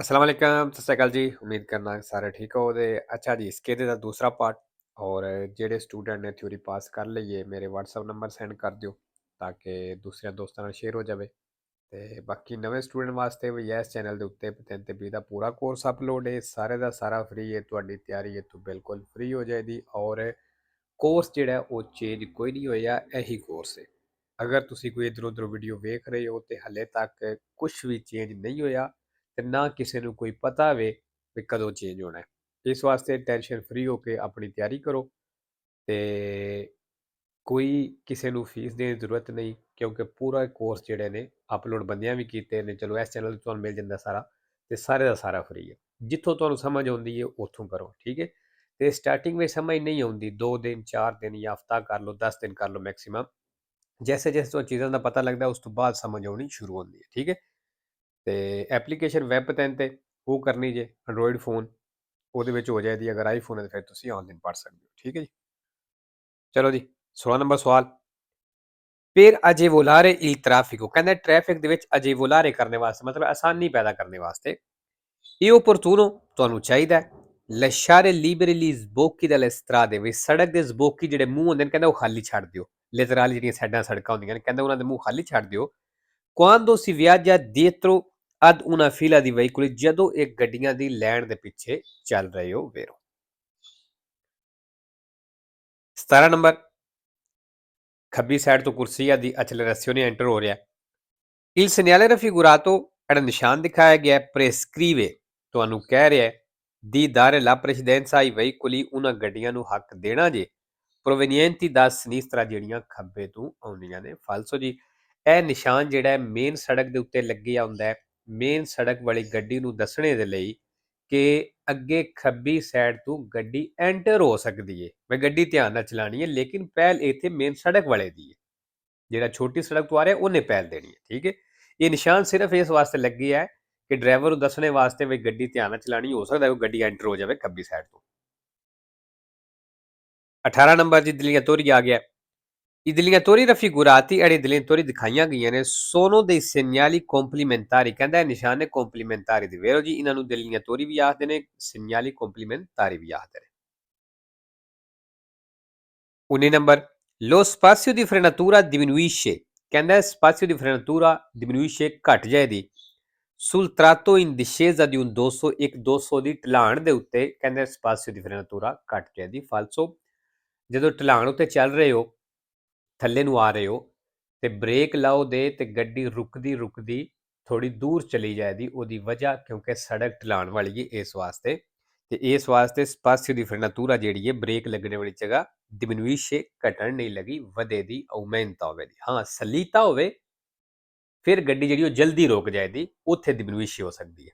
अस्सलाम वालेकुम सत श्री अकाल जी। उम्मीद करना सारे ठीक हो ते अच्छा जी। इसके दा दूसरा पार्ट और जेह्ड़े स्टूडेंट ने थ्योरी पास कर ਲਈ है मेरे व्हाट्सएप नंबर सेंड कर दियो ताकि दूसरे दोस्तों ਨਾਲ शेयर हो जाए। ਤੇ ਬਾਕੀ ਨਵੇਂ ਸਟੂਡੈਂਟ ਵਾਸਤੇ ਵੀ ਇਸ ਚੈਨਲ ਦੇ ਉੱਤੇ 3 ਦਾ ਪੂਰਾ ਕੋਰਸ ਅਪਲੋਡ ਹੈ। ਸਾਰੇ ਦਾ ਸਾਰਾ ਫ੍ਰੀ ਹੈ। ਤੁਹਾਡੀ ਤਿਆਰੀ ਹੈ ਤੋਂ ਬਿਲਕੁਲ ਫ੍ਰੀ ਹੋ ਜਾਏਗੀ ਔਰ ਕੋਰਸ ਜਿਹੜਾ ਉਹ ਚੇਂਜ ਕੋਈ ਨਹੀਂ ਹੋਇਆ, ਇਹੀ ਕੋਰਸ ਹੈ। ਅਗਰ ਤੁਸੀਂ ਕੋਈ ਇੱਧਰ ਉੱਧਰ ਵੀਡੀਓ ਵੇਖ ਰਹੇ ਹੋ ਤੇ ਹਲੇ ਤੱਕ ਕੁਝ ਵੀ ਚੇਂਜ ਨਹੀਂ ਹੋਇਆ ਤੇ ਨਾ ਕਿਸੇ ਨੂੰ ਕੋਈ ਪਤਾ ਹੋਵੇ ਵੀ ਕਦੋਂ ਚੇਂਜ ਹੋਣਾ ਹੈ, ਇਸ ਵਾਸਤੇ ਟੈਨਸ਼ਨ ਫ੍ਰੀ ਹੋ ਕੇ ਆਪਣੀ ਤਿਆਰੀ ਕਰੋ ਤੇ ਕੋਈ ਕਿਸੇ ਨੂੰ ਫੀਸ ਦੇਣ ਦੀ ਜ਼ਰੂਰਤ ਨਹੀਂ, ਕਿਉਂਕਿ ਪੂਰਾ ਕੋਰਸ ਜਿਹੜੇ ਨੇ ਅਪਲੋਡ ਬੰਦਿਆਂ ਵੀ ਕੀਤੇ ਨੇ। ਚਲੋ ਇਸ ਚੈਨਲ 'ਤੇ ਤੁਹਾਨੂੰ ਮਿਲ ਜਾਂਦਾ ਸਾਰਾ ਤੇ ਸਾਰੇ ਦਾ ਸਾਰਾ ਫ੍ਰੀ ਹੈ। ਜਿੱਥੋਂ ਤੁਹਾਨੂੰ ਸਮਝ ਆਉਂਦੀ ਹੈ ਉੱਥੋਂ ਕਰੋ, ਠੀਕ ਹੈ। ਤੇ ਸਟਾਰਟਿੰਗ ਵਿੱਚ ਸਮਝ ਨਹੀਂ ਆਉਂਦੀ 2 ਦਿਨ 4 ਦਿਨ ਜਾਂ ਹਫਤਾ ਕਰ ਲਓ, 10 ਦਿਨ ਕਰ ਲਓ ਮੈਕਸਿਮਮ। ਜੈਸੇ ਜੈਸੇ ਤੁਹਾਨੂੰ ਚੀਜ਼ਾਂ ਦਾ ਪਤਾ ਲੱਗਦਾ ਉਸ ਤੋਂ ਬਾਅਦ ਸਮਝ ਆਉਣੀ ਸ਼ੁਰੂ ਹੁੰਦੀ ਹੈ, ਠੀਕ ਹੈ। ਤੇ ਐਪਲੀਕੇਸ਼ਨ ਵੈਬ 'ਤੇ ਉਹ ਕਰਨੀ ਜੇ ਐਂਡਰੋਇਡ ਫੋਨ ਉਹਦੇ ਵਿੱਚ ਹੋ ਜਾਏਗੀ। ਅਗਰ ਆਈਫੋਨ ਹੈ ਤਾਂ ਫਿਰ ਤੁਸੀਂ ਆਨਲਾਈਨ ਪੜ੍ਹ ਸਕਦੇ ਹੋ, ਠੀਕ ਹੈ ਜੀ। ਚਲੋ ਜੀ 16 ਨੰਬਰ ਸਵਾਲ। ਫਿਰ ਅਜੇਵੋਲਾਰੇ il traffico, ਕਹਿੰਦਾ ਟ੍ਰੈਫਿਕ ਦੇ ਵਿੱਚ ਅਜੇਵੋਲਾਰੇ ਕਰਨੇ ਵਾਸਤੇ ਮਤਲਬ ਆਸਾਨੀ ਪੈਦਾ ਕਰਨੇ ਵਾਸਤੇ ਇਹ opportuno ਤੁਹਾਨੂੰ ਚਾਹੀਦਾ ਹੈ lasciare liberi gli sbocchi dalle strade, ਵੀ ਸੜਕ ਦੇ ਸਬੋਕੀ ਜਿਹੜੇ ਮੂੰਹ ਹੁੰਦੇ ਨੇ ਕਹਿੰਦਾ ਉਹ ਖਾਲੀ ਛੱਡ ਦਿਓ। ਲਿਟਰਲੀ ਜਿਹੜੀਆਂ ਸਾਈਡਾਂ ਸੜਕਾਂ ਹੁੰਦੀਆਂ ਨੇ ਕਹਿੰਦਾ ਉਹਨਾਂ ਦੇ ਮੂੰਹ ਖਾਲੀ ਛੱਡ ਦਿਓ। quando si viaggia dietro ad una fila di veicoli, ਜਦੋਂ ਇਹ ਗੱਡੀਆਂ ਦੀ ਲਾਈਨ ਦੇ ਪਿੱਛੇ ਚੱਲ ਰਹੇ ਹੋ vero। 17 ਨੰਬਰ ਖੱਬੀ ਸਾਈਡ ਤੋਂ ਕੁਰਸੀਆ ਦੀ accelerazione ਐਂਟਰ ਹੋ ਰਿਹਾ। il segnale raffigurato ਜਿਹੜਾ ਨਿਸ਼ਾਨ ਦਿਖਾਇਆ ਗਿਆ prescrive ਤੁਹਾਨੂੰ ਕਹਿ ਰਿਹਾ di dare la precedenza ai veicoli, ਉਹਨਾਂ ਗੱਡੀਆਂ ਨੂੰ ਹੱਕ ਦੇਣਾ ਜੇ provenienti da sinistra, ਜਿਹੜੀਆਂ ਖੱਬੇ ਤੋਂ ਆਉਂਦੀਆਂ ਨੇ। ਫਾਲਸੋ ਜੀ ਇਹ ਨਿਸ਼ਾਨ ਜਿਹੜਾ ਮੇਨ ਸੜਕ ਦੇ ਉੱਤੇ ਲੱਗਿਆ ਹੁੰਦਾ ਹੈ ਮੇਨ ਸੜਕ ਵਾਲੀ ਗੱਡੀ ਨੂੰ ਦੱਸਣੇ ਦੇ ਲਈ ਕਿ ਅੱਗੇ ਖੱਬੀ ਸਾਈਡ ਤੋਂ ਗੱਡੀ ਐਂਟਰ ਹੋ ਸਕਦੀ ਹੈ। ਮੈਂ ਗੱਡੀ ਧਿਆਨ ਨਾਲ ਚਲਾਣੀ ਹੈ ਲੇਕਿਨ ਪਹਿਲ ਇੱਥੇ ਮੇਨ ਸੜਕ ਵਾਲੇ ਦੀ ਹੈ। ਜਿਹੜਾ ਛੋਟੀ ਸੜਕ ਤੋਂ ਆ ਰਿਹਾ ਉਹਨੇ ਪਹਿਲ ਦੇਣੀ ਹੈ, ਠੀਕ ਹੈ। ਇਹ ਨਿਸ਼ਾਨ ਸਿਰਫ ਇਸ ਵਾਸਤੇ ਲੱਗੀ ਹੈ ਕਿ ਡਰਾਈਵਰ ਨੂੰ ਦੱਸਣੇ ਵਾਸਤੇ ਵੀ ਗੱਡੀ ਧਿਆਨ ਨਾਲ ਚਲਾਣੀ, ਹੋ ਸਕਦਾ ਉਹ ਗੱਡੀ ਐਂਟਰ ਹੋ ਜਾਵੇ ਖੱਬੀ ਸਾਈਡ ਤੋਂ। 18 ਨੰਬਰ ਜੀ delineatori ਆ ਗਿਆ। I delineatori raffigurati, ਜਿਹੜੇ delineatori ਦਿਖਾਈਆਂ ਗਈਆਂ ਨੇ sono dei segnali complementari, ਕਹਿੰਦਾ ਇਹ ਨਿਸ਼ਾਨ ਨੇ complementari ਦੇ vero ਜੀ। ਇਹਨਾਂ ਨੂੰ delineatori ਵੀ ਆਖਦੇ ਨੇ, segnali complementari ਵੀ ਆਖਦੇ ਨੇ। 19 number lo spazio di frenatura diminuisce, ਕਹਿੰਦਾ spazio di frenatura diminuisce ਘਟ ਜਾਏਗੀ sul tratto in discesa di un 200, ਇੱਕ 200 ਦੀ ਢਲਾਣ ਦੇ ਉੱਤੇ ਕਹਿੰਦਾ spazio di frenatura ਘਟ ਜਾਏਗੀ। ਫਾਲਸੋ ਜਦੋਂ ਢਲਾਣ ਉੱਤੇ ਚੱਲ ਰਹੇ ਹੋ ਥੱਲੇ ਨੂੰ ਆ ਰਹੇ ਹੋ ਤੇ ਬ੍ਰੇਕ ਲਾਓ ਦੇ ਤੇ ਗੱਡੀ ਰੁਕਦੀ ਥੋੜੀ ਦੂਰ ਚਲੀ ਜਾਏਗੀ, ਉਹਦੀ ਵਜ੍ਹਾ ਕਿਉਂਕਿ ਸੜਕ ਢਲਾਣ ਵਾਲੀ ਹੈ ਇਸ ਵਾਸਤੇ। ਤੇ ਇਸ ਵਾਸਤੇ ਸਪਾਸੀਓ ਦੀ ਫਰੇਨਾਤੂਰਾ ਜਿਹੜੀ ਹੈ ਬ੍ਰੇਕ ਲੱਗਣੇ ਵਾਲੀ ਜਗ੍ਹਾ ਡਿਮਿਨੁਇਸ਼ੇ ਘਟਣ ਨਹੀਂ ਲੱਗੀ, ਵਧੇ ਦੀ ਆਉਮੈਂਟਾ ਹੋਵੇ ਦੀ। ਹਾਂ ਸਲੀਤਾ ਹੋਵੇ ਫਿਰ ਗੱਡੀ ਜਿਹੜੀ ਉਹ ਜਲਦੀ ਰੁਕ ਜਾਏਗੀ, ਉੱਥੇ ਡਿਮਿਨੁਇਸ਼ੇ ਹੋ ਸਕਦੀ ਹੈ।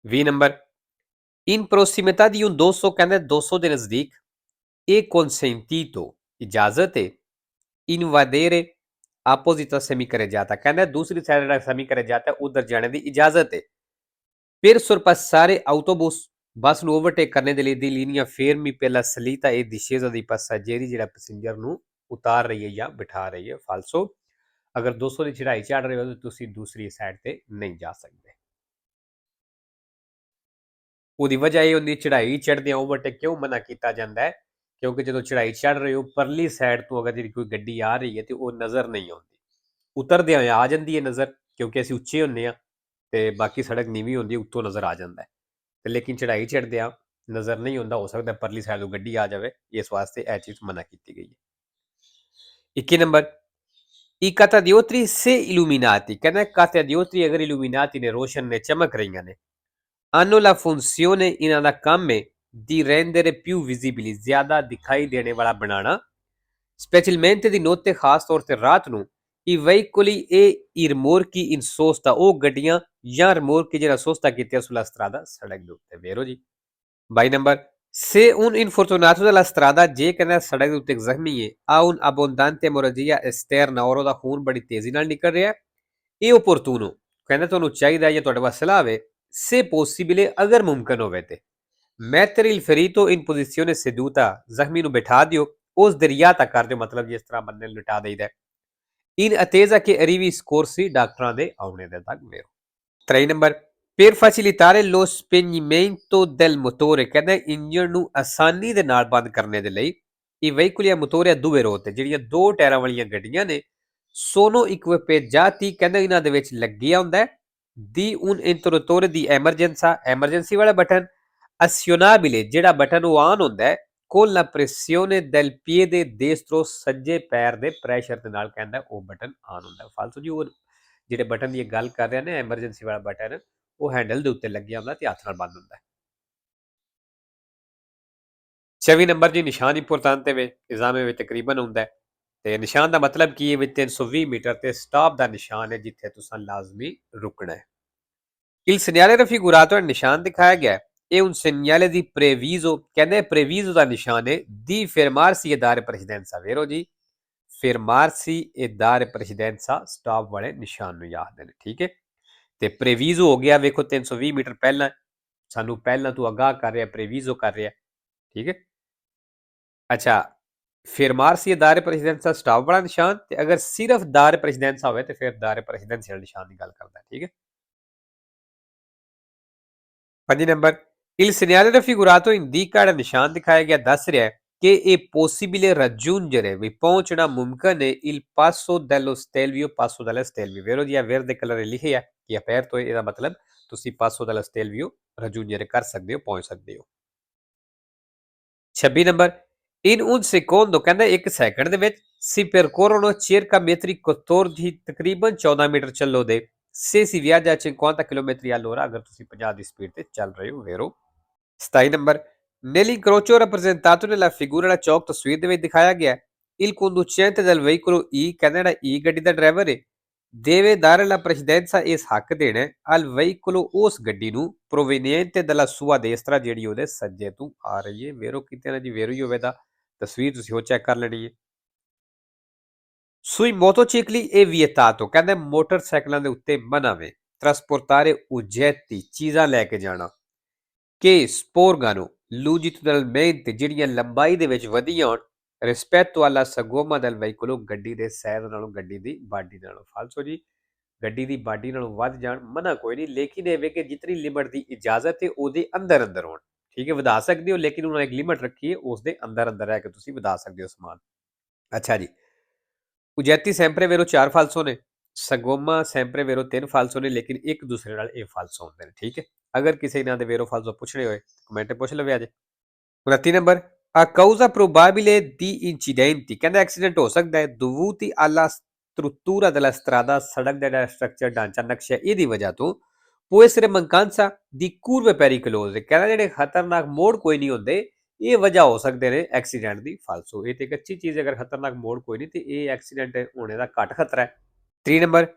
20 ਨੰਬਰ ਇਨ ਪ੍ਰੋਸੀਮਿਟà di un 200, ਕਹਿੰਦੇ 200 ਦੇ ਨਜ਼ਦੀਕ ਇਹ consentito ਇਜਾਜ਼ਤ ਹੈ invadere apposita semicarreggiata, ਕਹਿੰਦਾ ਦੂਸਰੀ ਸਾਈਡ ਜਿਹੜਾ semicarreggiata ਉਧਰ ਜਾਣੇ ਦੀ ਇਜਾਜ਼ਤ ਹੈ। per sorpassare autobus, ਬੱਸ ਨੂੰ ਓਵਰਟੇਕ ਕਰਨੇ ਦੇ ਲਈ ਦੀ linea fermi per la salita e discesa dei passeggeri, ਜਿਹੜਾ ਪੈਸੇਂਜਰ ਨੂੰ ਉਤਾਰ ਰਹੀ ਹੈ ਜਾਂ ਬਿਠਾ ਰਹੀ ਹੈ। ਫਾਲਸੋ ਅਗਰ 200 ਦੀ ਚੜ੍ਹਾਈ ਚੜ੍ਹ ਰਹੇ ਹੋ ਤਾਂ ਤੁਸੀਂ ਦੂਸਰੀ ਸਾਈਡ ਤੇ ਨਹੀਂ ਜਾ ਸਕਦੇ। ਉਹਦੀ ਵਜ੍ਹਾ ਇਹ ਹੁੰਦੀ ਚੜ੍ਹਾਈ ਚੜ੍ਹਦਿਆਂ ਓਵਰਟੇਕ ਕਿਉਂ ਮਨਾ ਕੀਤਾ ਜਾਂਦਾ ਹੈ, ਕਿਉਂਕਿ ਜਦੋਂ ਚੜ੍ਹਾਈ ਚੜ੍ਹ ਰਹੇ ਹੋ ਪਰਲੀ ਸਾਈਡ ਤੋਂ ਅਗਰ ਜਿਹੜੀ ਕੋਈ ਗੱਡੀ ਆ ਰਹੀ ਹੈ ਤੇ ਉਹ ਨਜ਼ਰ ਨਹੀਂ ਆਉਂਦੀ, ਉਤਰਦਿਆਂ ਆ ਜਾਂਦੀ ਹੈ ਨਜ਼ਰ ਕਿਉਂਕਿ ਅਸੀਂ ਉੱਚੇ ਹੁੰਦੇ ਹਾਂ ਤੇ ਬਾਕੀ ਸੜਕ ਨੀਵੀਂ ਹੁੰਦੀ, ਉੱਤੋਂ ਨਜ਼ਰ ਆ ਜਾਂਦਾ ਹੈ। ਤੇ ਲੇਕਿਨ ਚੜ੍ਹਾਈ ਚੜ੍ਹਦਿਆਂ ਨਜ਼ਰ ਨਹੀਂ ਹੁੰਦਾ, ਹੋ ਸਕਦਾ ਪਰਲੀ ਸਾਈਡ ਤੋਂ ਗੱਡੀ ਆ ਜਾਵੇ, ਇਸ ਵਾਸਤੇ ਇਹ ਚੀਜ਼ ਮਨਾ ਕੀਤੀ ਗਈ ਹੈ। 21 number i catadiotri se illuminati, ਕਹਿੰਦਾ catadiotri ਅਗਰ illuminati ਨੇ ਰੋਸ਼ਨ ਨੇ ਚਮਕ ਰਹੀਆਂ ਨੇ hanno la funzione, ਇਹਨਾਂ ਦਾ ਕੰਮ ਹੈ di rendere più visibili, ਜ਼ਿਆਦਾ ਦਿਖਾਈ ਦੇਣੇ ਵਾਲਾ ਬਣਾਉਣਾ specialmente di notte, ਖਾਸ ਤੌਰ ਤੇ ਰਾਤ ਨੂੰ i veicoli e i rimorchi in sosta, ਉਹ ਗੱਡੀਆਂ ਜਾਂ ਰਿਮੋਰਕੀ ਜਿਹੜਾ sosta ਕੀਤੇ sulla strada, ਸੜਕ ਦੇ ਉੱਤੇ vero ਜੀ। 22 number se un infortunato della strada, ਜੇ ਕਹਿੰਦਾ ਸੜਕ ਦੇ ਉੱਤੇ ਇੱਕ ਜ਼ਖਮੀ ਹੈ ha un abbondante emorragia esterna, ਔਰ ਉਹਦਾ ਖੂਨ ਬੜੀ ਤੇਜ਼ੀ ਨਾਲ ਨਿਕਲ ਰਿਹਾ ਹੈ ਇਹ opportuno, ਕਹਿੰਦਾ ਤੁਹਾਨੂੰ ਚਾਹੀਦਾ ਜਾਂ ਤੁਹਾਡੇ ਪਾਸ ਸਲਾਹ ਹੋਵੇ se possibile, ਅਗਰ ਮੁਮਕਿਨ ਹੋਵੇ ਤੇ mettere il ferito in posizione seduta, ਜ਼ਖਮੀ ਨੂੰ ਬਿਠਾ ਦਿਓ ਉਸ ਦਰਿਆ ਤੱਕ ਕਰ ਦਿਓ, ਮਤਲਬ ਜਿਸ ਤਰ੍ਹਾਂ ਬੰਦੇ ਨੂੰ ਲਿਟਾ ਦੇਈਦਾ in attesa che arrivi scorsi, ਡਾਕਟਰਾਂ ਦੇ ਆਉਣੇ ਦੇ ਤੱਕ vero। 3 number, per facilitare lo spegnimento del motore, ਕਹਿੰਦਾ ਇੰਜਣ ਨੂੰ ਆਸਾਨੀ ਦੇ ਨਾਲ ਬੰਦ ਕਰਨੇ ਦੇ ਲਈ i veicoli a motore a 2 ruote, ਜਿਹੜੀਆਂ 2 ਟਾਇਰਾਂ ਵਾਲੀਆਂ ਗੱਡੀਆਂ ਨੇ, sono equipaggiati, ਕਹਿੰਦਾ ਇਹਨਾਂ ਦੇ ਵਿੱਚ ਲੱਗਿਆ ਹੁੰਦਾ ਹੈ di un interruttore di emergenza, emergency ਵਾਲਾ ਬਟਨ, azionabile, ਜਿਹੜਾ ਬਟਨ ਉਹ ਆਨ ਹੁੰਦਾ ਹੈ con la pressione del piede destro, ਸੱਜੇ ਪੈਰ ਦੇ ਪ੍ਰੈਸ਼ਰ ਦੇ ਨਾਲ ਕਹਿੰਦਾ ਉਹ ਬਟਨ ਆਨ ਹੁੰਦਾ ਹੈ। ਫਾਲਤੂ ਜੀ ਉਹ ਜਿਹੜੇ ਬਟਨ ਦੀ ਗੱਲ ਕਰ ਰਹੇ ਨੇ ਐਮਰਜੈਂਸੀ ਵਾਲਾ ਬਟਨ, ਉਹ ਹੈਂਡਲ ਦੇ ਉੱਤੇ ਲੱਗਿਆ ਹੁੰਦਾ ਤੇ ਹੱਥ ਨਾਲ ਬੰਦ ਹੁੰਦਾ ਹੈ। 24 ਨੰਬਰ ਜੀ, ਨਿਸ਼ਾਨ ਇੰਪੋਰਟਾਂਤੇ ਵੇ ਨਿਜ਼ਾਮੇ ਵਿੱਚ ਤਕਰੀਬਨ ਹੁੰਦਾ ਹੈ ਤੇ ਨਿਸ਼ਾਨ ਦਾ ਮਤਲਬ ਕੀ ਹੈ ਵੀ 320 ਮੀਟਰ ਤੇ ਸਟਾਪ ਦਾ ਨਿਸ਼ਾਨ ਹੈ ਜਿੱਥੇ ਤੁਸੀਂ ਲਾਜ਼ਮੀ ਰੁਕਣਾ ਹੈ। Il segnale raffigurato nel ਨਿਸ਼ਾਨ ਦਿਖਾਇਆ ਗਿਆ è un segnale di previso, ਕਹਿੰਦੇ previso ਦਾ ਨਿਸ਼ਾਨ ਹੈ di fermarsi e dare precedenza, vero ਜੀ? fermarsi e dare precedenza stop ਵਾਲੇ ਨਿਸ਼ਾਨ ਨੂੰ ਯਾਦ ਨੇ, ਠੀਕ ਹੈ। ਤੇ previso ਹੋ ਗਿਆ, ਵੇਖੋ 320 ਮੀਟਰ ਪਹਿਲਾਂ, ਸਾਨੂੰ ਪਹਿਲਾਂ ਤੋਂ ਅਗਾਹ ਕਰ ਰਿਹਾ, previso ਕਰ ਰਿਹਾ, ਠੀਕ ਹੈ। ਅੱਛਾ, fermarsi e dare precedenza stop ਵਾਲਾ ਨਿਸ਼ਾਨ, ਤੇ ਅਗਰ ਸਿਰਫ dare precedenza ਹੋਵੇ ਤੇ ਫਿਰ dare precedenza ਵਾਲੇ ਨਿਸ਼ਾਨ ਦੀ ਗੱਲ ਕਰਦਾ, ਠੀਕ ਹੈ। 5 number, il segnale raffigurato indica, ਜਿਹੜਾ ਨਿਸ਼ਾਨ ਦਿਖਾਇਆ ਗਿਆ ਦੱਸ ਰਿਹਾ ਹੈ ਕਿ ਇਹ possibile raggiungere, ਵੀ ਪਹੁੰਚਣਾ ਮੁਮਕਨ ਹੈ il passo dello stelvio, passo dello stelvio, vero ਜੀ? ਵੈਰ ਦੇ ਕਲਰ ਲਿਖਿਆ ਕਿ aperto, ਇਹਦਾ ਮਤਲਬ ਤੁਸੀਂ passo dello stelvio raggiungere ਕਰ ਸਕਦੇ ਹੋ, ਪਹੁੰਚ ਸਕਦੇ ਹੋ। 26 ਨੰਬਰ, in un secondo, ਕਹਿੰਦਾ 1 ਸੈਕਿੰਡ ਦੇ ਵਿੱਚ si percorrono circa metri 14, ਤਕਰੀਬਨ 14 ਮੀਟਰ ਚੱਲੋ ਦੇ, se si viaggia a 50 km all'ora, ਅਗਰ ਤੁਸੀਂ 50 ਦੀ ਸਪੀਡ ਤੇ ਚੱਲ ਰਹੇ ਹੋ, vero? 27 number, nell'incrocio rappresentato nella figura, ਵਾਲਾ ਚੌਕ ਤਸਵੀਰ ਦੇ ਵਿੱਚ ਦਿਖਾਇਆ ਗਿਆ il conducente del veicolo E, ਕਹਿੰਦਾ ਜਿਹੜਾ E ਗੱਡੀ ਦਾ ਡਰਾਈਵਰ ਹੈ deve dare la precedenza, ਇਸ ਹੱਕ ਦੇਣਾ al veicolo, ਉਸ ਗੱਡੀ ਨੂੰ proveniente dalla sua destra, ਜਿਹੜੀ ਉਹਦੇ ਸੱਜੇ ਤੋਂ ਆ ਰਹੀ ਹੈ, ਵੇਰੋ ਕਿਤੇ ਨਾ ਜੀ ਵੇਰੋ ਹੀ ਹੋਵੇ ਤਾਂ ਤਸਵੀਰ ਤੁਸੀਂ ਉਹ ਚੈੱਕ ਕਰ ਲੈਣੀ ਹੈ। sui motocicli è vietato, ਕਹਿੰਦੇ ਮੋਟਰਸਾਈਕਲਾਂ ਦੇ ਉੱਤੇ ਮਨਾ ਵੇ trasportare oggetti, ਚੀਜ਼ਾਂ ਲੈ ਕੇ ਜਾਣਾ che sporgano longitudinalmente, ਜਿਹੜੀਆਂ ਲੰਬਾਈ ਦੇ ਵਿੱਚ ਵਧੀਆਂ ਹੋਣ rispetto alla sagoma del veicolo, ਗੱਡੀ ਦੇ ਸੈਰ ਨਾਲੋਂ, ਗੱਡੀ ਦੀ ਬਾਡੀ ਨਾਲੋਂ। ਫਾਲਸੋ ਜੀ, ਗੱਡੀ ਦੀ ਬਾਡੀ ਨਾਲੋਂ ਵੱਧ ਜਾਣ ਮਨਾ ਕੋਈ ਨਹੀਂ, ਲੇਕਿਨ ਇਹ ਵੇ ਕਿ ਜਿਤਨੀ ਲਿਮਟ ਦੀ ਇਜਾਜ਼ਤ ਹੈ ਉਹਦੇ ਅੰਦਰ ਅੰਦਰ ਹੋਣ, ਠੀਕ ਹੈ। ਵਧਾ ਸਕਦੇ ਹੋ ਲੇਕਿਨ ਉਹਨਾਂ ਨੇ ਇੱਕ ਲਿਮਟ ਰੱਖੀ ਹੈ, ਉਸ ਦੇ ਅੰਦਰ ਅੰਦਰ ਰਹਿ ਕੇ ਤੁਸੀਂ ਵਧਾ ਸਕਦੇ ਹੋ ਸਮਾਨ। ਅੱਛਾ ਜੀ, ਉਜੈਤੀ ਸੈਂਪਰੇ ਵੇਰੋ 4 ਫਾਲਸੋ ਨੇ, ਸਗੋਮਾ ਸੈਂਪਰੇ ਵੇਰੋ 3 ਫਾਲਸੋ ਨੇ, ਲੇਕਿਨ ਇੱਕ ਦੂਸਰੇ ਨਾਲ ਇਹ ਫਾਲਸੋ ਹੁੰਦੇ ਨੇ, ਠੀਕ ਹੈ। ਅਗਰ ਕਿਸੇ ਇਹਨਾਂ ਦੇ ਵੇਰੋ ਫਾਲਸੋ ਪੁੱਛਣੇ ਹੋਏ ਕਮੈਂਟ ਪੁੱਛ ਲਵੇ ਅਜੇ। 29 number, a causa probabile di incidenti, ਕਹਿੰਦਾ ਐਕਸੀਡੈਂਟ ਹੋ ਸਕਦਾ ਹੈ dovuti alla struttura della strada, ਸੜਕ ਦਾ ਜਿਹੜਾ ਸਟਰਕਚਰ ਢਾਂਚਾ ਨਕਸ਼ਾ ਇਹਦੀ ਵਜ੍ਹਾ ਤੋਂ può essere mancanza di curve pericolose, ਕਹਿੰਦਾ ਜਿਹੜੇ ਖਤਰਨਾਕ ਮੋੜ ਕੋਈ ਨਹੀਂ ਹੁੰਦੇ, ਇਹ ਵਜ੍ਹਾ ਹੋ ਸਕਦੇ ਨੇ ਐਕਸੀਡੈਂਟ ਦੀ। ਫਾਲਸੋ, ਇਹ ਤੇ ਇੱਕ ਅੱਛੀ ਚੀਜ਼, ਅਗਰ ਖਤਰਨਾਕ ਮੋੜ ਕੋਈ ਨਹੀਂ ਤੇ ਇਹ ਐਕਸੀਡੈਂਟ ਹੋਣੇ ਦਾ ਘੱਟ ਖਤਰਾ ਹੈ। 3 ਨੰਬਰ,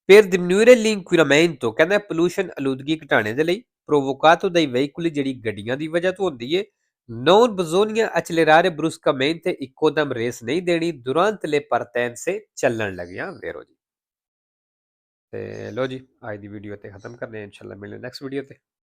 per diminuire l'inquinamento, ਕਹਿੰਦਾ ਪੋਲੂਸ਼ਨ ਆਲੂਦਗੀ ਘਟਾਉਣੇ ਦੇ ਲਈ provocato dai veicoli, ਜਿਹੜੀ ਗੱਡੀਆਂ ਦੀ ਵਜ੍ਹਾ ਤੋਂ ਹੁੰਦੀ ਹੈ non bisogna accelerare bruscamente, ਇੱਕੋ ਦਮ ਰੇਸ ਨਹੀਂ ਦੇਣੀ durante le partenze, ਚੱਲਣ ਲੱਗਿਆ, ਵੇਰੋ ਜੀ। ਤੇ ਲੋ ਜੀ, ਅੱਜ ਦੀ ਵੀਡੀਓ ਤੇ ਖਤਮ ਕਰਦੇ ਹਾਂ, ਇਨਸ਼ਾਅੱਲਾ ਮਿਲਦੇ ਨੈਕਸਟ ਵੀਡੀਓ ਤੇ।